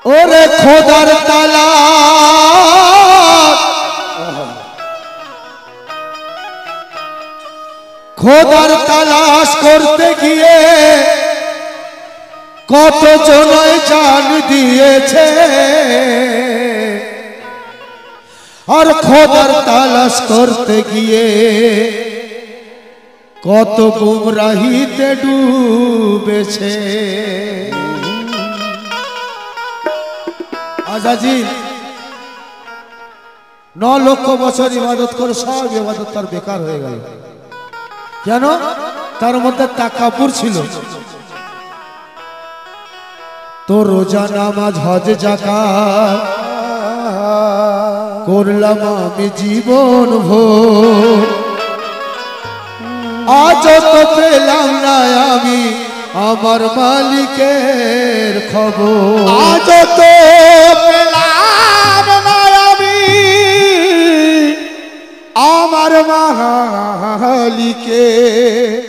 ওরে খোদার তালাশ খোদার তালাশ করতে গিয়ে কত জনই জান দিয়েছে আর খোদার তালাশ করতে গিয়ে কত গুমরাহিতে ডুবেছে। আজাজি 9 লক্ষ বছর ইবাদত করে সব ইবাদত তার বেকার হয়ে গেল। কেন? তার মধ্যে তাকাব্বুর ছিল। তো রোজা নামাজ হজ যাকাত করলাম আমি জীবন ভোর, আজ তো পেলাম না আমি আমার মালিকের খবর। আজ তো পেলাম না আমি আমার মালিকের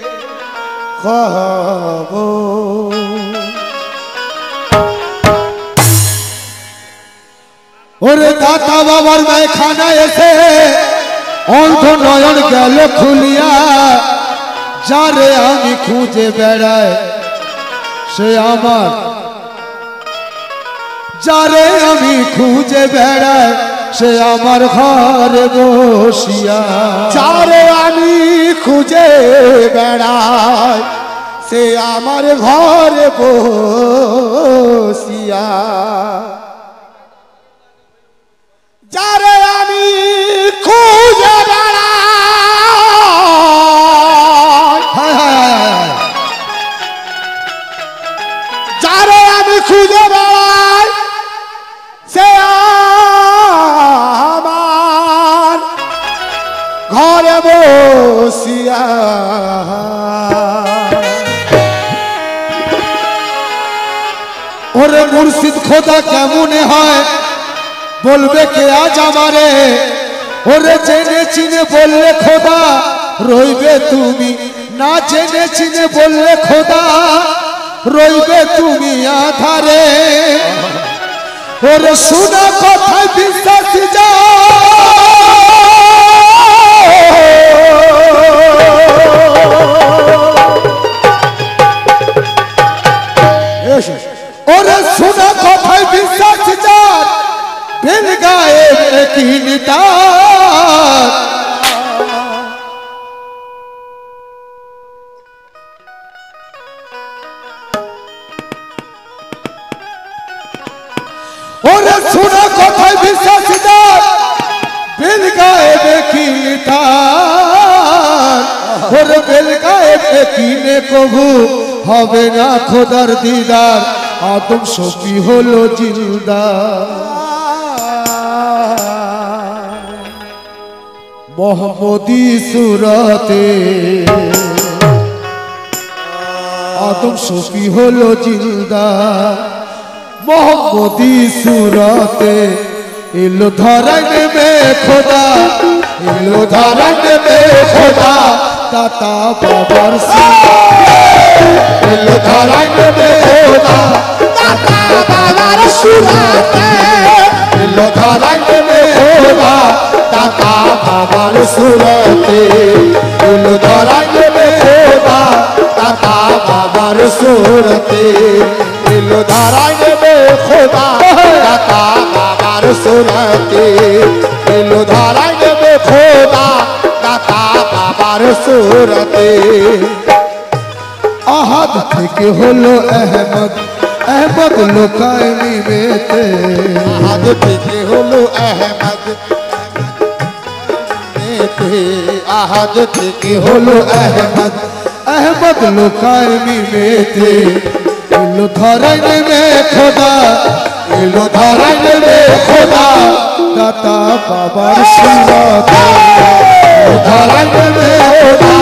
খবর। ওরে দাতা বাবার মায়খানা এসে অন্ধ নয়ন গেল খুলিয়া, যারে আমি খুঁজে বেড়াই সে আমার, যারে আমি খুঁজে বেড়াই সে আমার ঘরে বসিয়া। যারে আমি খুঁজে বেড়াই সে আমার ঘরে বসিয়া। যারে আমি খুঁজে বেড়াই, যারে আমি খুঁজে বেড়াই সে আমার ঘরে বসিয়া। ওরে মুর্শিদ খোদা কেমনে হয় বলবে কে আজ আমারে? ওরে জেনে চিনে বললে খোদা রইবে তুমি, না জেনে চিনে বললে খোদা রইবে তুমি আধারে। ওরে শোনা কথায় বিশ্বাস যাও, ওরে শোনা কথায় বিশ্বাস যাও, বেল গায়ে কিনতা। ওরে শোনা কথায় বিশ্বাস যাও, বেল গায়ে কিনতা। ওরে বেল গায়ে কিনে কবু হবে না খোদার দিদার, আদম শফি হলো জিলদার। মোহাম্মদী সুরাতে আদম শফি হলো জিলদার। মোহাম্মদী সুরাতে এলো ধরায় নেমে খোদা, এলো ধরায় নেমে খোদা দাতা বাবার এলো ধরায় নেমে খোদা দাতা বাবার সুরাতে। এলো ধরায় নেমে খোদা দাতা বাবার সুরাতে। এলো ধরায় নেমে খোদা দাতা বাবার সুরাতে। এলো ধরায় নেমে খোদা দাতা বাবার সুরাতে। এলো ধরায় নেমে খোদা দাতা বাবার সুরাতে। আহাদ থেকে হলো আহমদ, আহমদ লোকায় নিবেতে। আহাদ থেকে হলো আহমদ, আহাদ থেকে হলো আহমদ, আহমদ লোকায় নিবেতে। এলো ধরায় নেমে খোদা, এলো ধরায় নেমে খোদা দাতা বাবার সুরাতে। ধরায় নেমে খোদা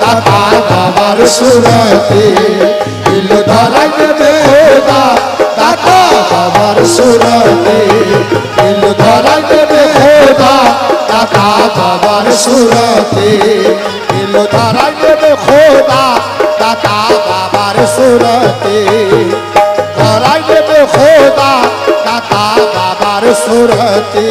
দাতা বাবার সুরাতে। এলো ধরায় নেমে খোদা দাতা বাবার সুরাতে। এলো ধরায় নেমে খোদা দাতা বাবার সুরাতে। এলো ধরায় নেমে খোদা দাতা বাবার সুরাতে। ধরায় নেমে খোদা সুরতে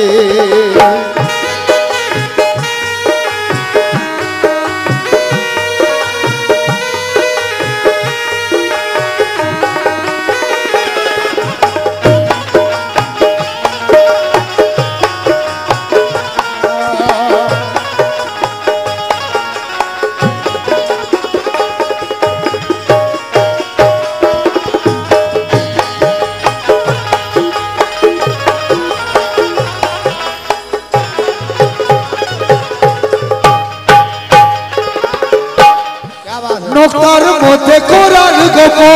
নৌকার মধ্যে কোরআন গোপন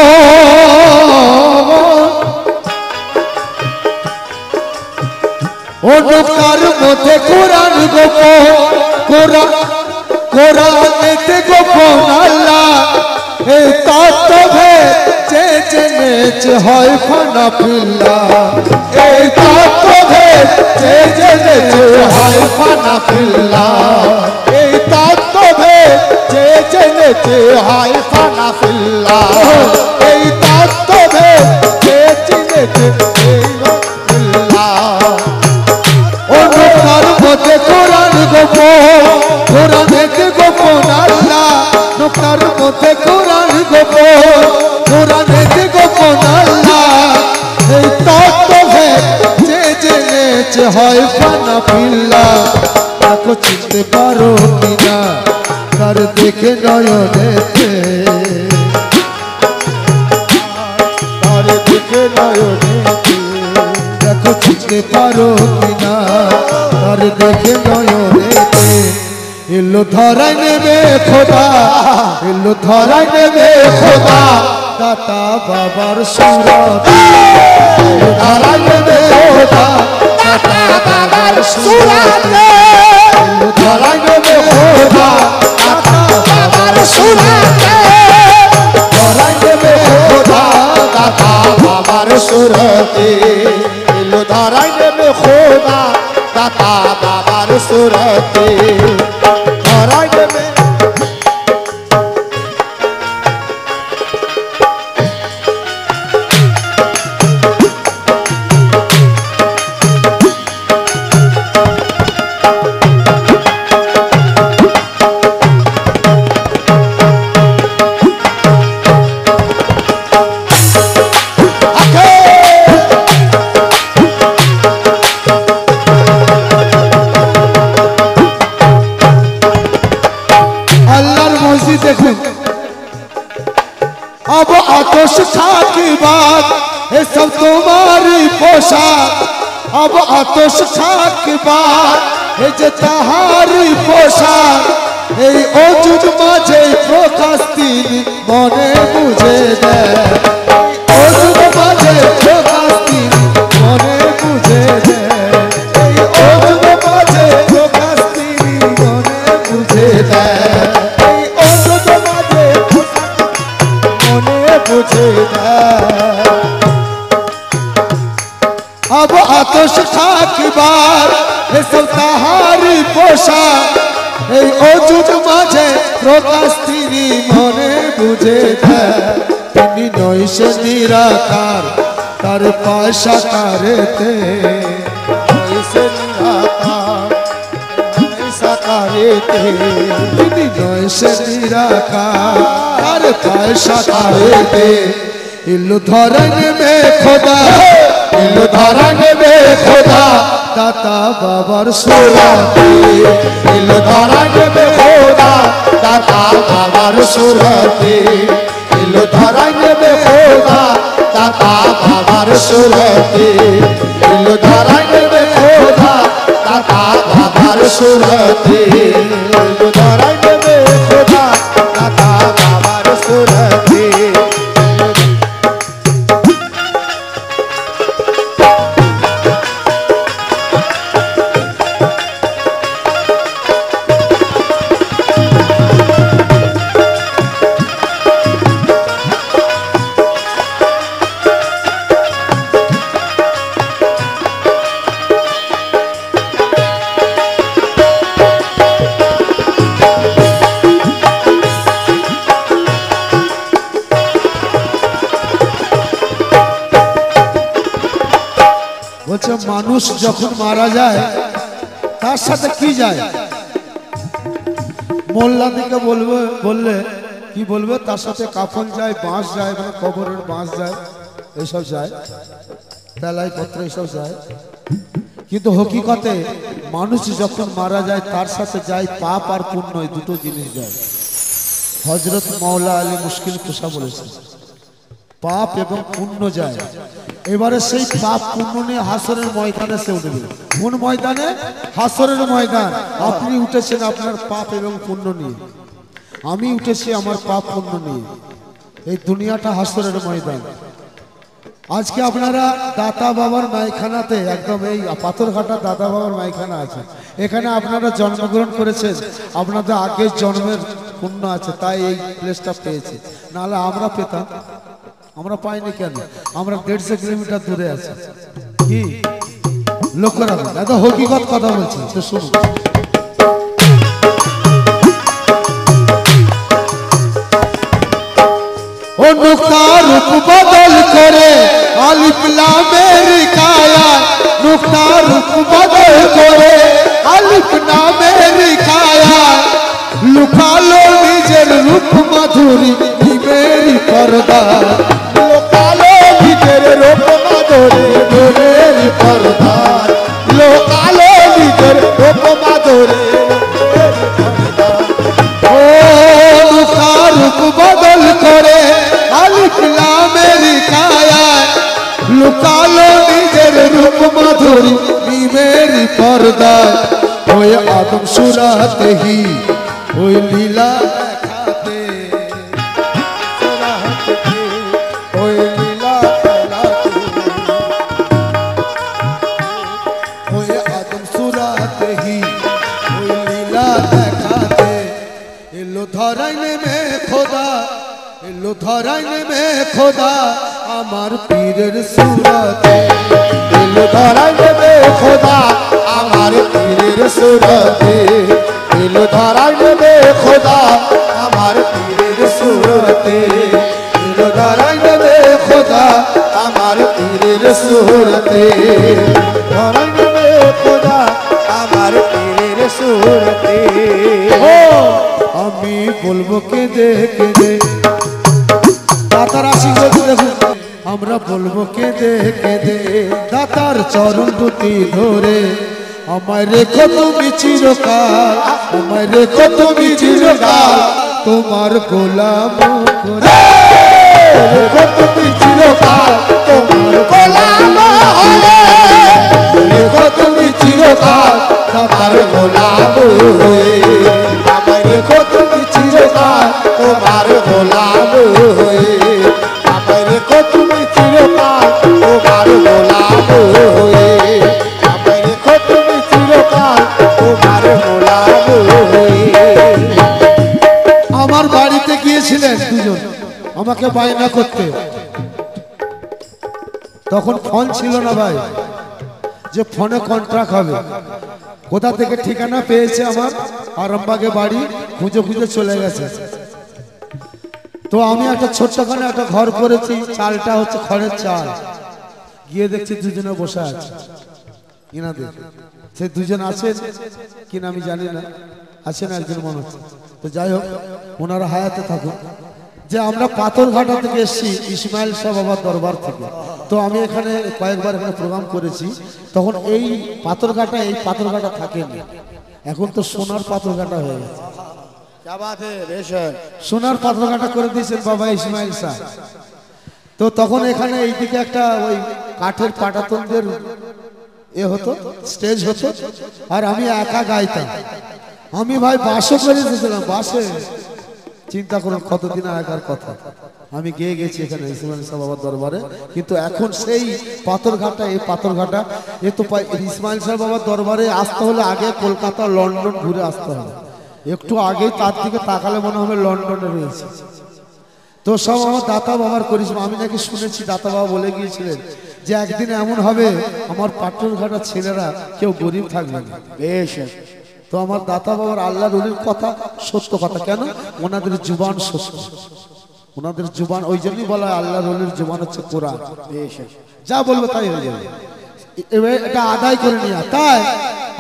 ও নৌকার মধ্যে কোরআন গোপন কোরআনেতে গোপন আল্লাহ এই তত্ত্ব ভেদ যে জেনেছে হয় ফানা ফিল্লা এই তত্ত্ব ভেদ যে জেনেছে হয় ফানা ফিল্লা এই তত্ত্ব ভেদ যে জেনেছে হয় ফানা ফিল্লা এই তত্ত্ব ভেদ যে জেনেছে ফিল্লা ও নৌকার মধ্যে কোরআন গোপন কোরআনেতে গোপন আল্লাহ নৌকার মধ্যে কোরআন গোপন কোরআনেতে গোপন আল্লাহ এই তত্ত্ব ভেদ যে জেনেছে হয় ফানা ফিল্লা তাকে চিনতে পারো কিনা তার দেখে নয়নেতে তার দেখে নয়নেতে দেখো চিনতে পারো কিনা তার দেখে নয়নেতে এলো ধরাই নেবে খোদা এলো ধরাই নেবে খোদা দাতা বাবার সুরত ধরাই নেবে খোদা দাতা বাবার সুরত এলো ধরাই নেবে খোদা দাতা বাবার সুরত ধরাই নেবে খোদা দাতা বাবার সুরতে এলো ধরাই নেবে খোদা দাতা বাবার সুরতে ধরাই নেবে দেখুন अब आतोष था की बात ये सब तुम्हारी पोशाक अब आतोष था की बात ये जे ताहारी पोशाक এই অজুদ মাঝে প্রকাশতিনি মনে বুঝে দেয় অজুদ মাঝে প্রকাশতিনি মনে বুঝে দেয় এই অজুদ মাঝে প্রকাশতিনি মনে বুঝে দেয় अब आतोष থাকিবার এসব তাহারি পোশাক এই অজুদ মাঝে প্রকাশ তিনি মনে বুঝে দেয় তিনি নয় সে নিরাকার তার পয়সা কারেতে সে নিরাকার পয়সা কারেতে তিনি নয় সে নিরাকার তার পয়সা কারেতে इल्लू धरन में खुदा इल्लू धरन में खुदा दाता बाबर सुरती इल्लू धरन में खुदा दाता बाबर सुरती इल्लू धरन में खुदा दाता बाबर सुरती इल्लू धरन में खुदा दाता बाबर सुरती इल्लू धरन में खुदा दाता बाबर सुरती বলছে মানুষ যখন মারা যায় তার সাথে কি যায়? মোল্লা দিকে বললে কি বলবে? তার সাথে কাফন যায়, বাঁশ যায়, মানে কবরের বাঁশ যায়, এসব যায়, তেলাই পত্র এসব যায়। কিন্তু হকিকতে মানুষ যখন মারা যায় তার সাথে যায় পাপ আর পুণ্য, এই দুটো জিনিস যায়। হযরত মাওলা আলী মুশকিল কুশা বলেছে পাপ এবং পুণ্য যায়। এবারে সেই পাপ পুণ্য নিয়ে হাসরের ময়দানে সে উঠবে। কোন ময়দানে? হাসরের ময়দান। আপনি উঠেছেন আপনার পাপ এবং পুণ্য নিয়ে, আমি উঠেছি আমার পাপ পুণ্য নিয়ে। এই দুনিয়াটা হাসরের ময়দান। আজকে আপনারা দাতা বাবার মাইখানাতে, একদম এই পাথরঘাটা দাতা বাবার মাইখানা আছে, এখানে আপনারা জন্মগ্রহণ করেছেন, আপনাদের আগের জন্মের পুণ্য আছে, তাই এই প্লেসটা পেয়েছে। নাহলে আমরা পেতাম? আমরা পাইনি কেন? আমরা 150 কিলোমিটার দূরে আছি। কি লক্ষ্য রাখুন, এত হকিকত কথা বলছি, তো শুনুন। ও নুক্তা রূপ বদল করে আলিফ লামের কায়া, নুক্তা রূপ বদল করে আলিফ লামের কায়া, লুকালো নিজের রূপ মাধুরী মেরি পর্দা, লোকালো নিজের রূপ মাধুরী মেরি পর্দা, লোকালো নিজের রূপ মাধুরী মেরি পর্দা। ও নুক্তা রূপ বদল করে আলিফ লামের কায়া, লুকালো নিজের রূপ মাধুরী মেরি পর্দা। ওই আদম সুরাতে হি ওই লীলা দেখাতে, ওই লীলা খেলাতে, ওই আদম সুরাতে হি ওই লীলা দেখাতে, এলো ধরাই নেমে খোদা, এলো ধরাই নেমে খোদা আমার পীরের সুরাতে, এলো ধরাই নেবে খোদা আমার পীরের সুরতে, এলো ধরাই নেবে খোদা আমার পীরের সুরতে, এলো ধরাই নেবে খোদা আমার পীরের সুরতে, ধরাই নেবে খোদা আমার পীরের সুরতে। ও আমি বলবো কেঁদে কেঁদে, দাতার আশীর্বাদ দেখুন, আমরা বলবো কেঁদে কেঁদে দাতার চরণ দুটি ধরে, আমায় রেখো তুমি চিরকাল, আমায় রেখো তুমি চিরকাল তোমার গোলাম করে, রেখো তুমি চিরকাল তোমার গোলাম হয়ে, রেখো তুমি চিরকাল তোমার গোলাম হয়ে, আমায় রেখো তুমি চিরকাল তোমার গোলাম হয়ে, আমায় রেখো তুমি চিরকাল তোমার গোলাম হয়ে, আমায় রেখো তুমি চিরকাল তোমার গোলাম হয়ে। আমার বাড়িতে গিয়েছিলেন দুজন আমাকে বায়না করতে, তখন ফোন ছিল না ভাই যে ফোনে কন্ট্রাক্ট হবে। কোথা থেকে ঠিকানা পেয়েছে আমার আরামবাগে বাড়ি, খুঁজে খুঁজে চলে গেছে। তো আমি একটা ছোট্টখানে একটা ঘর করেছি, চালটা হচ্ছে খড়ের চাল। গিয়ে দেখছি দুজনে বসে আছে ইনাদের, সে দুজন আছেন কিনা আমি জানি না, আছেন একজন মনে হচ্ছে। তো যাই হোক, ওনারা হায়াতে থাকুন। যে আমরা পাথরঘাটা থেকে এসেছি ইসমাইল শাহ বাবার দরবার থেকে, তো আমি এখানে কয়েকবার এখানে প্রোগ্রাম করেছি। তখন এই পাথরঘাটা থাকেনি, এখন তো সোনার পাথরঘাটা হয়ে গেছে। সোনার পাথরঘাটা করে দিয়েছেন বাবা ইসমাইল শাহ। তো তখন এখানে এইদিকে একটা ওই কাঠের পাটাতনদের হতো, স্টেজ হতো, আর আমি একা গাইতাম। আমি ভাই বাসও করে দিয়েছিলাম, বাসে চিন্তা করুন কতদিন আগের কথা। আমি গিয়ে গেছি এখানে ইসমাইল শাহ বাবার দরবারে। কিন্তু এখন সেই পাথরঘাটা, এই পাথরঘাটা এ তো ইসমাইল শাহ বাবার দরবারে আসতে হলে আগে কলকাতা লন্ডন ঘুরে আসতে হবে। একটু আগেই তার দিকে তাকালে মনে হবে লন্ডনে রয়েছে। তো সব আমার দাতা বাবার করিস। আমি নাকি শুনেছি দাতা বাবা বলে গিয়েছিলেন যে একদিন এমন হবে আমার পাথরঘাটার ছেলেরা কেউ গরিব থাকবে না। বেশ, তো আমার দাতা বাবার আল্লাহ রলির কথা সত্য কথা। কেন? ওনাদের জুবান সত্য, ওনাদের জুবান, ওই জন্যই বলা হয় আল্লাহ রলির জুবান হচ্ছে কোরআন। যা বলবো তাই হয়ে যাবে। এবার এটা আদায় করে নিয়ে তাই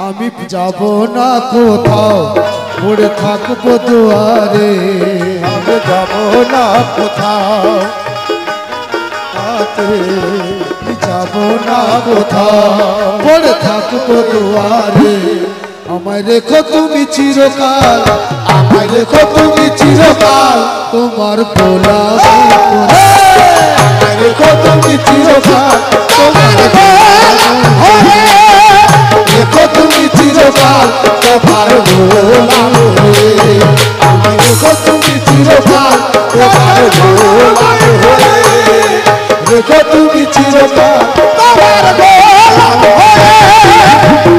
আমি যাব না কোথাও পড়ে থাকবো দুয়ারে আমি যাব না কোথাও যাব না কোথাও পড়ে থাকবো দুয়ারে আমায় রেখো তুমি চিরকাল আমায় রেখো তুমি চিরকাল তোমার গোলাম আমায় রেখো তুমি চিরকাল তোমার হয়ে রেখো তুমি চিরকাল তোমার গোলাম হয়ে আমায় রেখো তুমি চিরকাল তোমার গোলাম হয়ে রেখো তুমি চিরকাল তোমার গোলাম হয়ে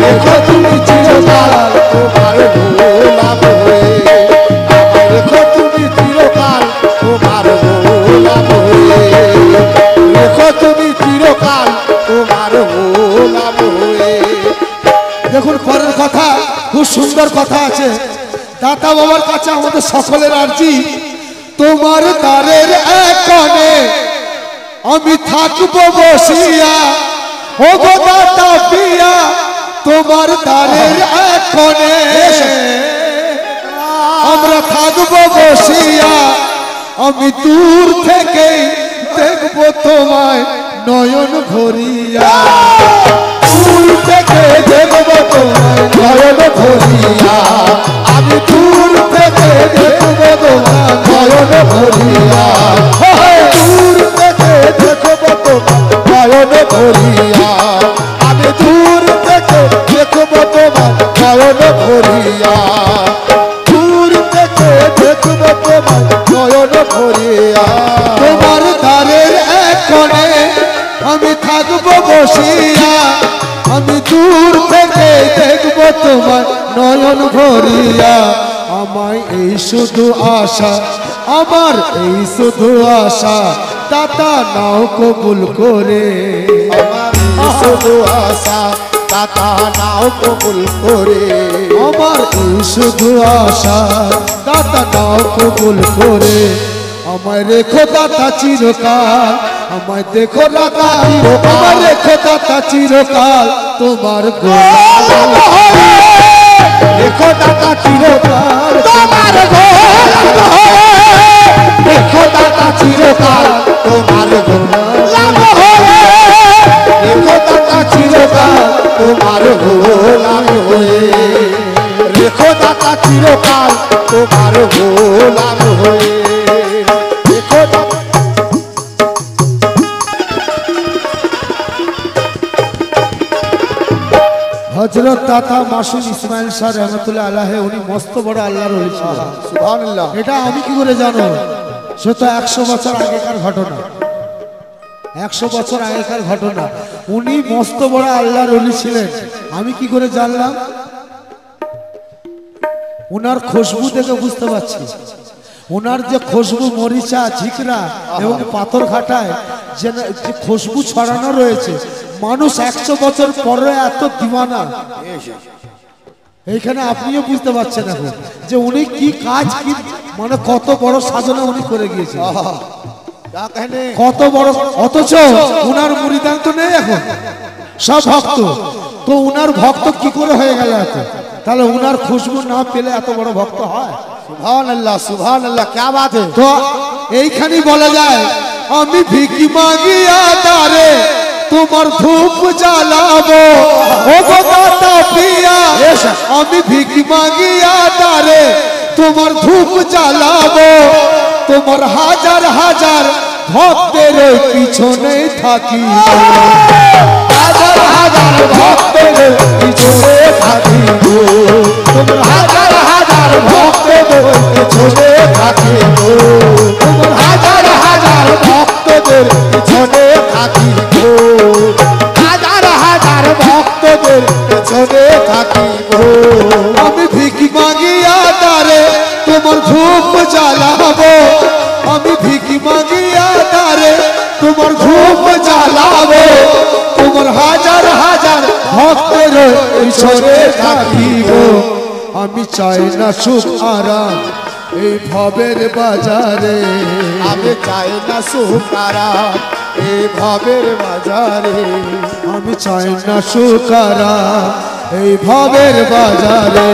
রেখো তুমি চিরকাল তোমার গোলাম হয়ে আমায় রেখো তুমি চিরকাল তোমার গোলাম হয়ে রেখো তুমি চিরকাল তোমার গোলাম হয়ে। দেখুন পরের কথা খুব সুন্দর কথা আছে দাতা বাবার কাছে আমাদের সকলের আরজি তোমার দ্বারের এক কোণে আমি থাকবো বসিয়া ও গো দাতা পিয়া তোমার দ্বারের এক কোণে আমরা থাকবো বসিয়া আমি দূর থেকে দেখবো তোমায় নয়ন ভরিয়া দূর থেকে দেখবো তোমায় নয়ন ভরিয়া আমি দূর থেকে দেখবো তোমায় নয়ন ভরিয়া দূর থেকে দেখবো তোমায় নয়ন ভরিয়া আমি দূর থেকে দেখবো তোমায় নয়ন ভরিয়া দূর থেকে দেখবো তোমায় নয়ন ভরিয়া তোমার দ্বারের এক কোণে আমি থাকবো বসিয়া আমি দূর থেকে দেখবো তোমার নয়ন ভরিয়া আমায় এই শুধু আশা আমার এই শুধু আশা দাতা নাও কবুল করে আমার শুধু আশা দাতা নাও কবুল করে আমার এই শুধু আশা দাতা নাও কবুল করে আমায় রেখো দাতা চিরকাল আমায় দেখো দাতা আমায় রেখো দাতা চিরকাল তোমার গোলাম রেখো দাতা চিরকাল তোমার গোলাম হয়ে রেখো দাতা চিরকাল তোমার গোলাম হয়ে রেখো দাতা চিরকাল তোমার গোলাম হয়ে রেখো দাতা চিরকাল তোমার গোলাম হয়ে রেখো দাতা হযরত দাতা মাসুদ ইসমাইল শাহ রহমাতুল্লাহ আলাইহি উনি মস্ত বড় আল্লাহর ওলি ছিলেন সুবহানাল্লাহ এটা আমি কি করে জানো সে তো 100 বছর আগেকার ঘটনা 100 বছর আগেকার ঘটনা উনি মস্ত বড় আল্লাহর ওলি ছিলেন আমি কি করে জানলাম উনার খুশবু দেখে বুঝতে পারছি ওনার যে খুশবু মরিচা ঝিকরা এবং পাথর ঘাটায় যে খুশবু ছড়ানো রয়েছে মানুষ 100 বছর পরে এত দিওয়ানা এইখানে আপনিও বুঝতে পারছেন এখন যে উনি কি কাজ কি মানে কত বড় সাধনা উনি করে গিয়েছেন কত বড় অথচ উনার মুরিদান তো নেই এখন সব ভক্ত তো উনার ভক্ত কি করে হয়ে গেল এত তাহলে উনার খুশবু না পেলে এত বড় ভক্ত হয় সুবহানাল্লাহ সুবহানাল্লাহ কি বাত है তো এইখানেই বলা যায় আমি ভিকি মাগিয়া তারে তোমার ধূপ জ্বালাবো ও গো দাতা পিয়া আমি ভিকি মাগিয়া তারে তোমার ধূপ জ্বালাবো তোমার হাজার হাজার ভক্তের পিছনে থাকি হাজার হাজার ভক্তের পিছনে থাকি তোমার হাজার হাজার ভক্তের পিছনে থাকি তোমার হাজার হাজার ভক্তদের পিছনে থাকি হাজার হাজার ভক্তদের পিছনে থাকি আমি ভিকি মাগিয়া তারে তোমার ধূপ জ্বালাবো আমি ভিকি মাগিয়া তারে তোমার ধূপ জ্বালাবো তোমার হাজার হাজার ভক্তের পিছনে থাকিব আমি চাই না সুখ আরাম এই ভবের বাজারে আমি চাই না সুখ আরাম এই ভাবের বাজারে। আমি চাই না সুকারা এই ভাবের বাজারে।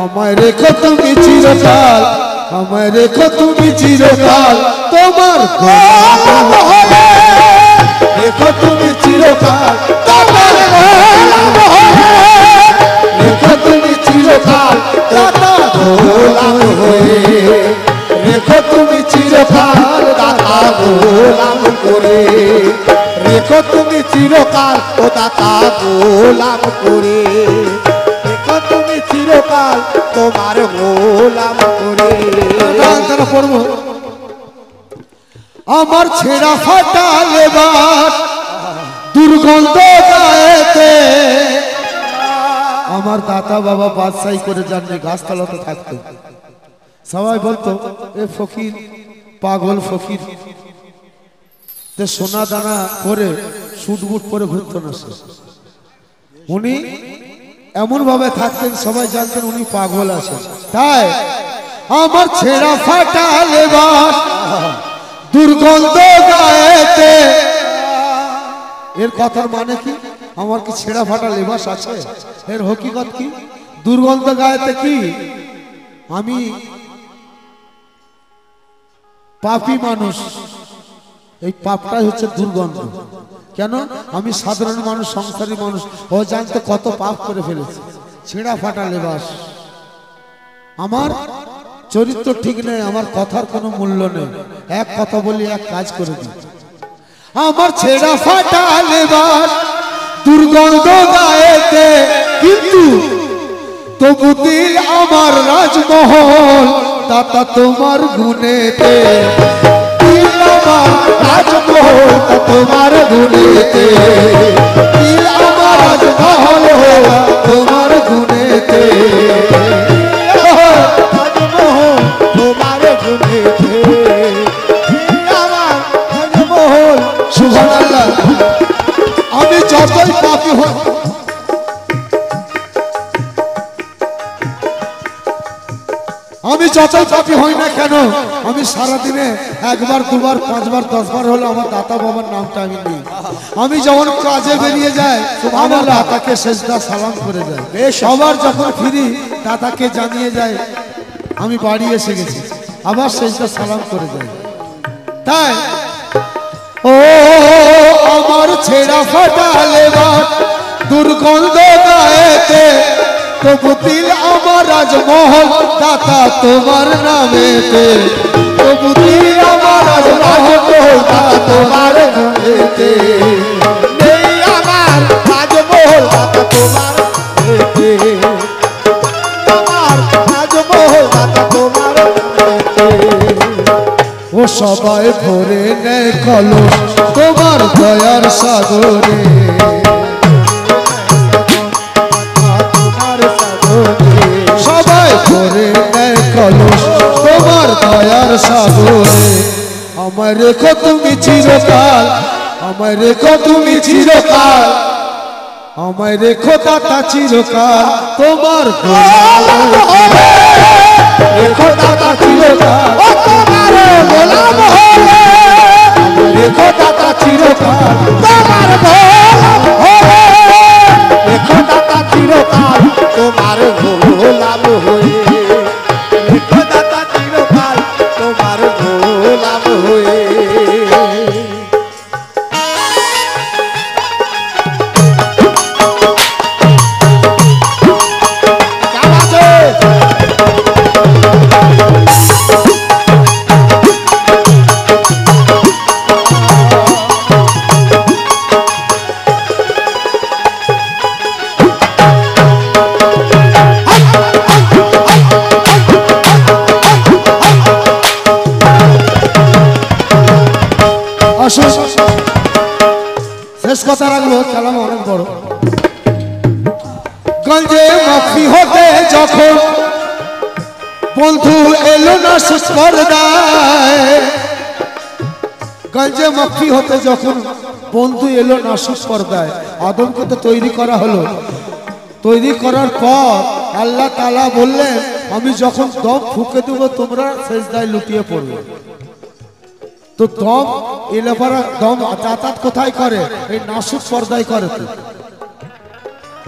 আমায় রেখো তুমি চিরকাল, আমায় রেখো তুমি চিরকাল তোমার গোলাম হয়ে। রেখো তুমি চিরকাল তোমার গোলাম হয়ে। রেখো তুমি চিরকাল দাতা গোলাম হয়ে। রেখো তুমি চিরকাল দাতা গোলাম করে। রেখো তুমি চিরকাল ও দাতা গোলাম করে। রেখো তুমি চিরকাল তোমার গোলাম করে। গানটা পড়বো। আমার ছেঁড়া ফাটা লেবাস দুর্গন্ধ গায়েতে। আমার দাদা বাবা বাদশাহী করে জানলে গাছতলাতে থাকতো। সবাই বলতো এ ফকির পাগল ফকির, সোনা দানা পরে সুটবুট পরে ঘুরতো না সে। উনি এমন ভাবে থাকতেন সবাই জানতেন উনি পাগল আছেন। তাই আমার ছেঁড়া ফাটা লেবাস দুর্গন্ধ গায়েতে। এর কথার মানে কি? আমার কি ছেঁড়া ফাটা লেবাস আছে? এর হকিকত কি? দুর্গন্ধ গায়েতে কি? আমি পাপী মানুষ, এই পাপটাই হচ্ছে দুর্গন্ধ। কেন? আমি সাধারণ মানুষ, সংসারী মানুষ, ও জানতে কত পাপ করে ফেলেছে। ছেঁড়া ফাটা লেবাস, আমার চরিত্র ঠিক নেই, আমার কথার কোনো মূল্য নেই। এক কথা বলি এক কাজ করে দিই। আমার ছেঁড়া ফাটা লেবাস দুর্গন্ধ গায়েতে, কিন্তু তবু দিল আমার রাজমহল দাতা তোমার গুণেতে। দিল আমার রাজমহল তোমার গুণেতে। দিল আমার রাজমহল তোমার গুণেতে। তোমার গুণেতে আমার রাজমহল। সুবহানাল্লাহ। আমি যতই পাপী হই, আমি যতই পাপী হই না কেন, আমি সারাদিনে একবার দুবার পাঁচবার 10 বার হলো আমার দাতা বাবার নামটা আমি নিই। আমি যখন কাজে বেরিয়ে যাই আমার দাতাকে সেজদা সালাম করে যাই। আবার যখন ফিরি দাতাকে জানিয়ে যাই আমি বাড়ি এসে গেছি, আবার সেজদা সালাম করে যাই। তাই ও আমার ছেঁড়া ফাটা লেবাস দুর্গন্ধ গায়েতে, তবু দিল আমার রাজমহল দাতা তোমার নামেতে। তবু দিল আমার রাজমহল দাতা তোমার নামেতে। নেই আমার রাজমহল দাতা তোমার গুণেতে। আমার রাজমহল দাতা তোমার গুণেতে। ও সবাই ভরে নেয় কলস তোমার দয়ার সাগরে। সবাই ভরে নেয় কলস তোমার দয়ার সাগরে। আমায় রেখো তুমি চিরকাল, আমায় রেখো তুমি চিরকাল, আমায় রেখো দাতা চিরকাল তোমার গোলাম হয়ে। রেখো দাতা চিরকাল তোমার গোলাম হয়ে। রেখো দাতা চিরকাল তোমার গোলাম হয়ে। রেখো দাতা চিরকাল তোমার গোলাম হয়ে। রেখো দাতা চিরকাল তোমার গোলাম হয়ে। কেমন আছে? আসুন শেষ কথা রাখবো, কালাম অনেক বড়। গঞ্জে মাফি হতে যখন বন্ধু এলো না সুস্পর্দায়। গঞ্জে মাফি হতে যখন বন্ধু এলো না সুস্পর্দায়, আদমকে তো তৈরি করা হলো। তৈরি করার পর আল্লাহ তাআলা বললেন আমি যখন দম ফুঁকে দেবো তোমরা সেজদায় লুটিয়ে পড়বে। তো দম এলাপারা দম যাতায়াত কোথায় করে? এই নাসুক পর্দায় করে। তো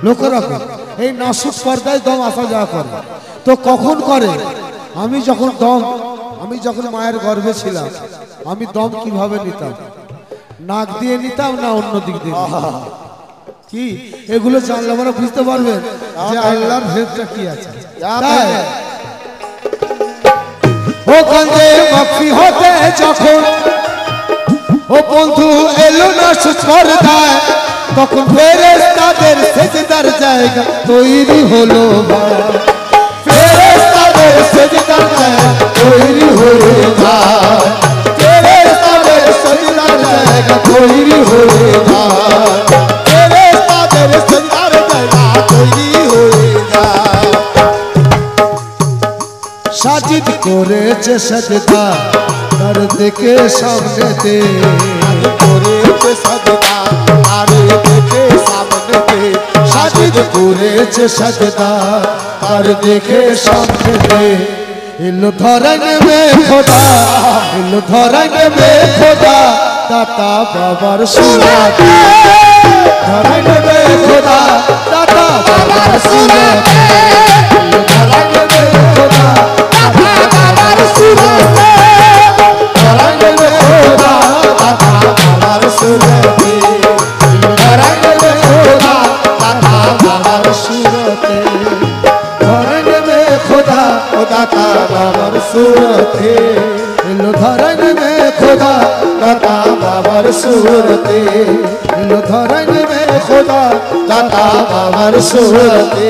লক্ষ্য রাখো, এই নাসুক পর্দায় দম আসা যাওয়া করে। তো কখন করে? আমি যখন মায়ের গর্ভে ছিলাম, আমি দম কিভাবে নিতাম? নাক দিয়ে নিতাম না অন্য দিক দিয়ে? কি এগুলো জানলে আমরা বুঝতে পারবেন যে আল্লাহর ভেদটা কি আছে। তাই ও গঞ্জে মাফি হতে যখন ও বন্ধু এলো না সুস্পর্ধায়, তখন ফেরেশতাদের সেজদার জায়গা তৈরি হলো ভাই। ফেরেশতাদের সেজদার জায়গা তৈরি হলো ভাই। ফেরেশতাদের সেজদার জায়গা তৈরি হলো ভাই। ফেরেশতাদের সেজদার জায়গা তৈরি হয়ে যায়। সাজিদ করেছে সেজদা তার দেখে সামনেতে, করেছে সাজদা আর দেখে সামনেতে। সাজিদ করেছে সেজদা তার দেখে সামনেতে। এলো ধরেন মে খোদা, এলো ধরেন মে খোদা, দাতা বাবার সুরাতে। ধরেন মে খোদা, দাতা বাবার সুরাতে। এলো ধরেন মে খোদা, দাতা বাবার সুরাতে। ধরেন মে খোদা, দাতা বাবার সুরাতে। ধরেন মে খোদা, দাতা বাবার সুরাতে। ধরেন মে খোদা, ও দাতা বাবার সুরতে। এলো ধরেন মে খোদা, দাতা বাবার সুরতে। এলো ধরেন মে খোদা, দাতা বাবার সুরতে।